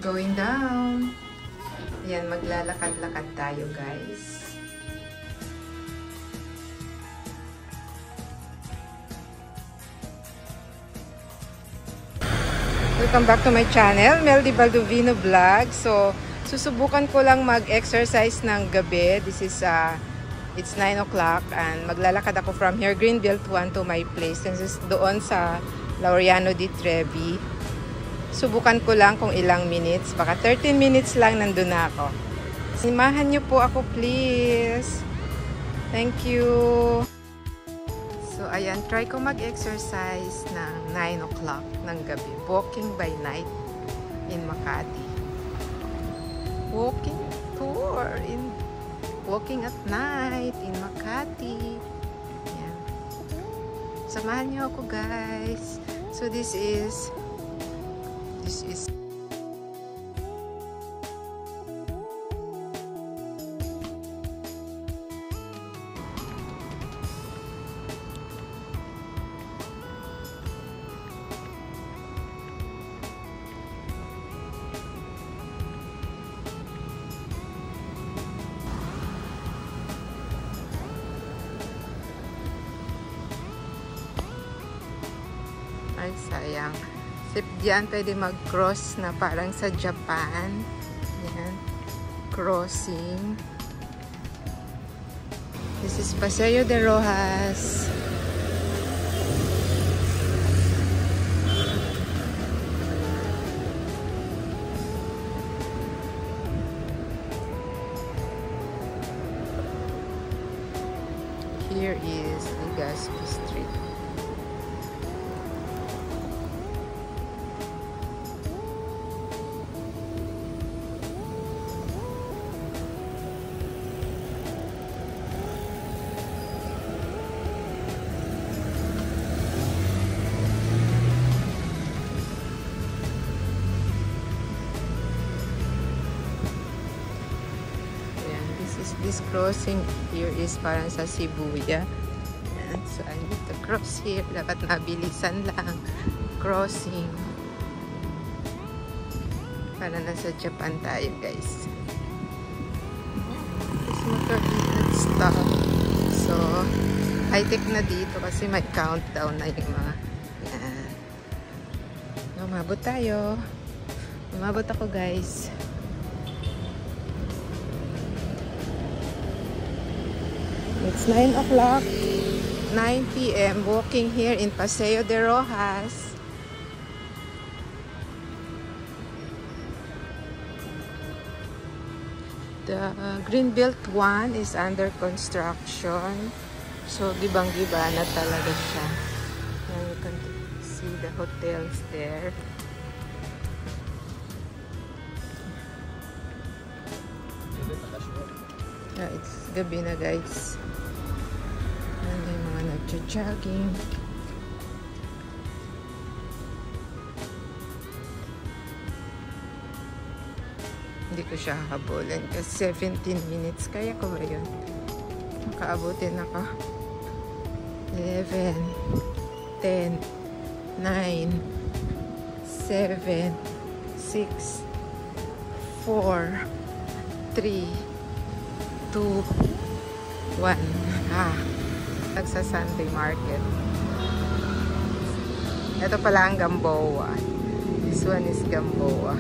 Going down. Ayan, maglalakad-lakad tayo, guys. Welcome back to my channel, Meldy Baldovino Vlog. So, susubukan ko lang mag-exercise ng gabi. This is, it's 9 o'clock and maglalakad ako from here, Greenbelt 1 to my place. This is doon sa Laureano di Trevi. Subukan ko lang kung ilang minutes. Baka 13 minutes lang nandun na ako. Simahan niyo po ako, please. Thank you. So, ayan. Try ko mag-exercise ng 9 o'clock ng gabi. Walking by night in Makati. Walking tour in walking at night in Makati. Ayan. Samahan niyo ako, guys. So, this is ay sayang. Sip dyan, pwede mag-cross na parang sa Japan. Yan. Crossing. This is Paseo de Rojas. Here is Legazpi Street. This crossing here is parang sa Shibuya. Ayan. So, I need to cross here. Dapat mabilisan lang. Crossing. Para nasa Japan tayo, guys. This motor did stop. So, high-tech na dito kasi may countdown na yung mga yan. Umabot tayo. Umabot ako, guys. It's 9 o'clock, 9 p.m. Walking here in Paseo de Rojas. The Greenbelt 1 is under construction. So, gibang-giba na talaga siya. And you can see the hotels there. Yeah, it's gabi na, guys. May mga nagja-jogging. Hindi ko siya habulin kasi 17 minutes. Kaya ko ba yun? Makaabutin ako. 11, 10, 9, 7, 6, 4, 3, 2, 1. Sa Sunday market. Ito pala ang Gamboa. This one is Gamboa.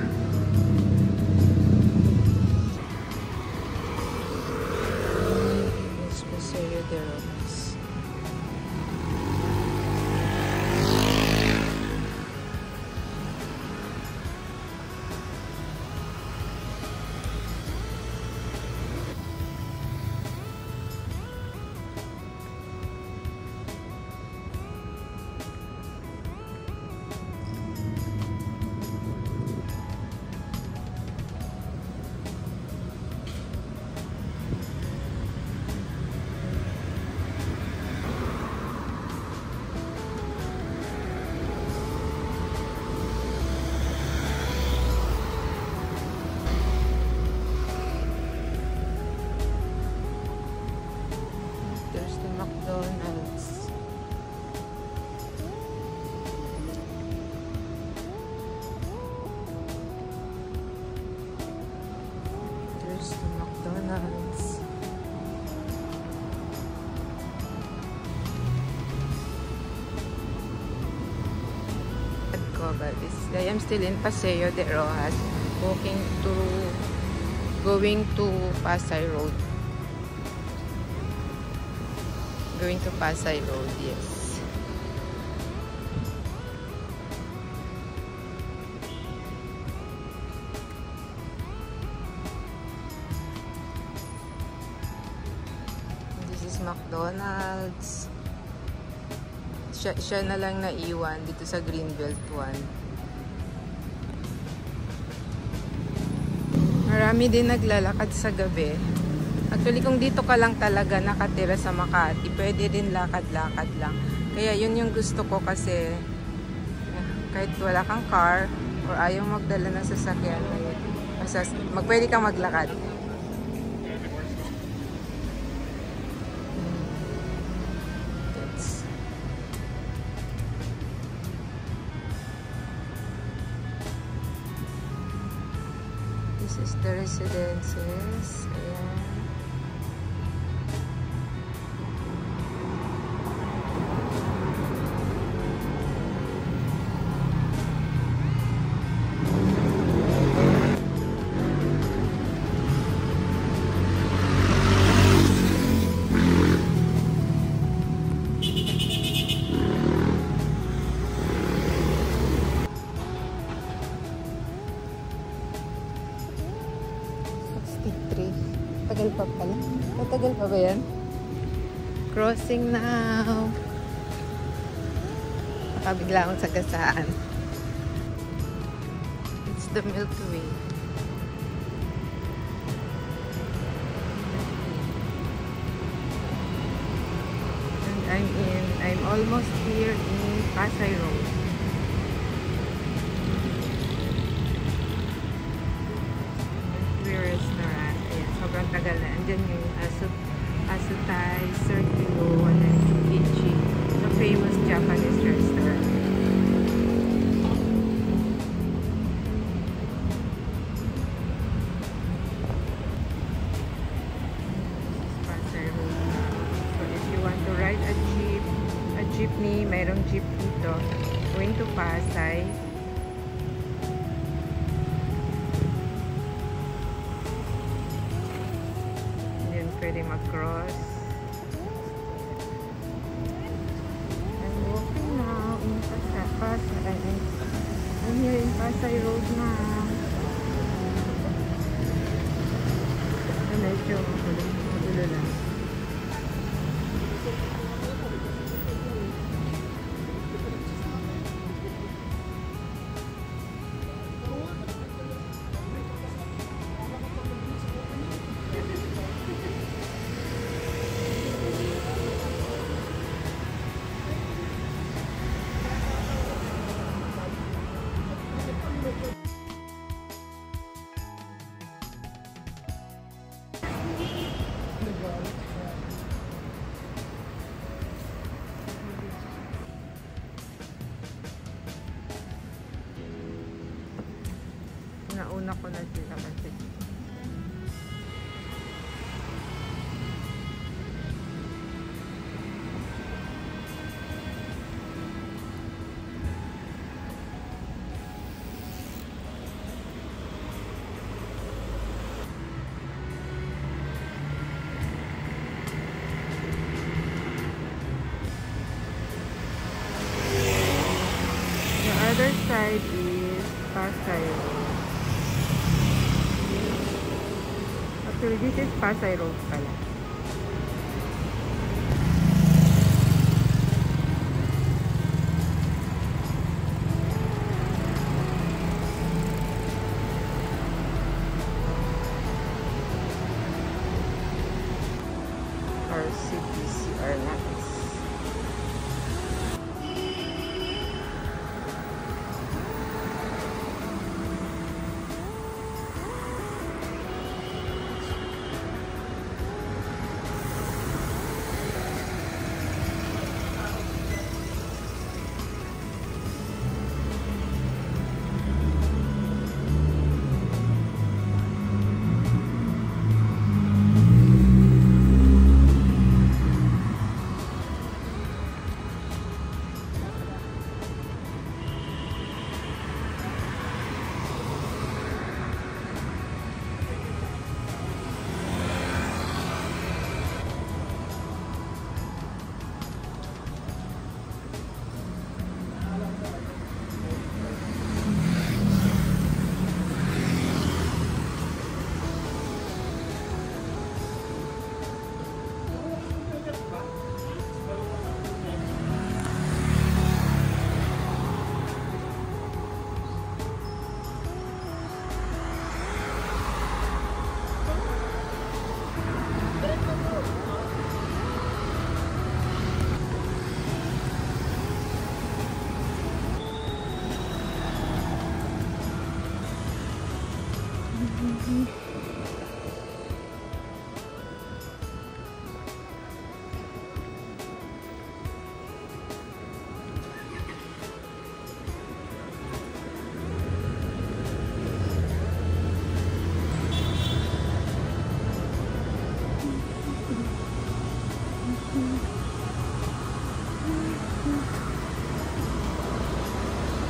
This Paseo de Rojas. ko, but I am still in Paseo de Rojas, going to Pasay Road. Going to Pasay Road, yes. This is McDonald's. Siya na lang naiwan dito sa Greenbelt 1. Marami din naglalakad sa gabi. Actually, kung dito ka lang talaga nakatira sa Makati, pwede din lakad-lakad lang. Kaya yun yung gusto ko kasi kahit wala kang car or ayaw magdala ng sasakyan, pwede kang maglakad. This is the residences. Ayan. Tagal pa pala. Matagal pa ba yan? Crossing now. Nakabigla akong sagasaan. It's the Milky Way. And I'm almost here in Pasay Road. Restaurant. Ayan, sobrang tagal na. Andyan yung Asutay, Circulo, and then Ichi. The famous Japanese restaurant. Pasay Road. So if you want to ride a jeepney, mayroong jeep dito. Going to Pasay. Pwede mag-cross. I'm walking now in Pasay. I'm here in Pasay Road now. Medyo magulo lang. Nauna ko na sila kasi. The other side is Pasay. Actually, this is Pasay Road pala. RCTC or Natis.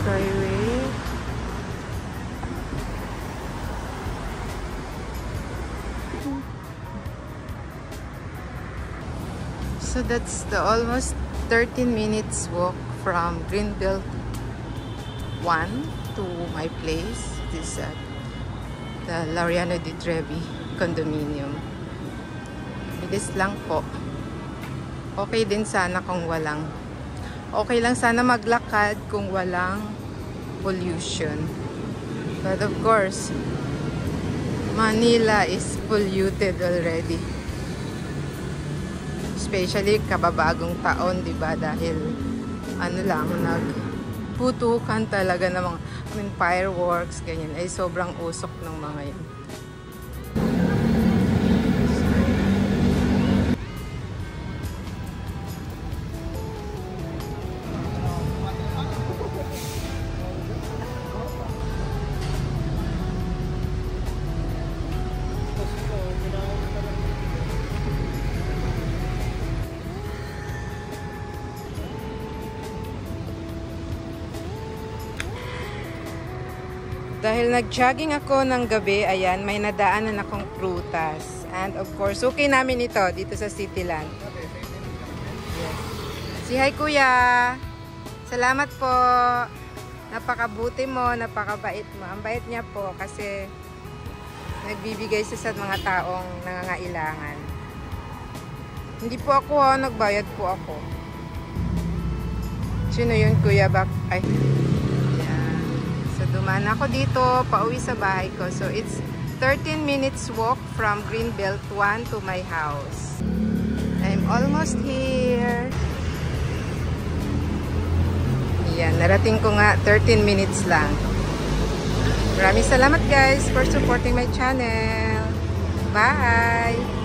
Skyway. So that's the almost 13 minutes walk from Greenbelt 1 to my place. This is at the Laureano di Trevi condominium. Bilis lang po. Okay din sana kung walang. Okay lang sana maglakad kung walang pollution. But of course, Manila is polluted already. Especially kababagong taon, 'di ba? Dahil ano lang, nagputukan talaga ng mga fireworks, ganyan. Ay sobrang usok ng mga 'yan. Dahil nag-jogging ako ng gabi, ayan, may nadaanan akong prutas. And of course, okay namin ito dito sa Cityland. Yes. Si hi kuya! Salamat po! Napakabuti mo, napakabait mo. Ang bait niya po kasi nagbibigay siya sa mga taong nangangailangan. Hindi po ako, nagbayad po ako. Sino yun kuya? Ay... So, dumaan ako dito, pauwi sa bahay ko. So, it's 13 minutes walk from Greenbelt 1 to my house. I'm almost here. Yan, narating ko nga 13 minutes lang. Maraming salamat guys for supporting my channel. Bye!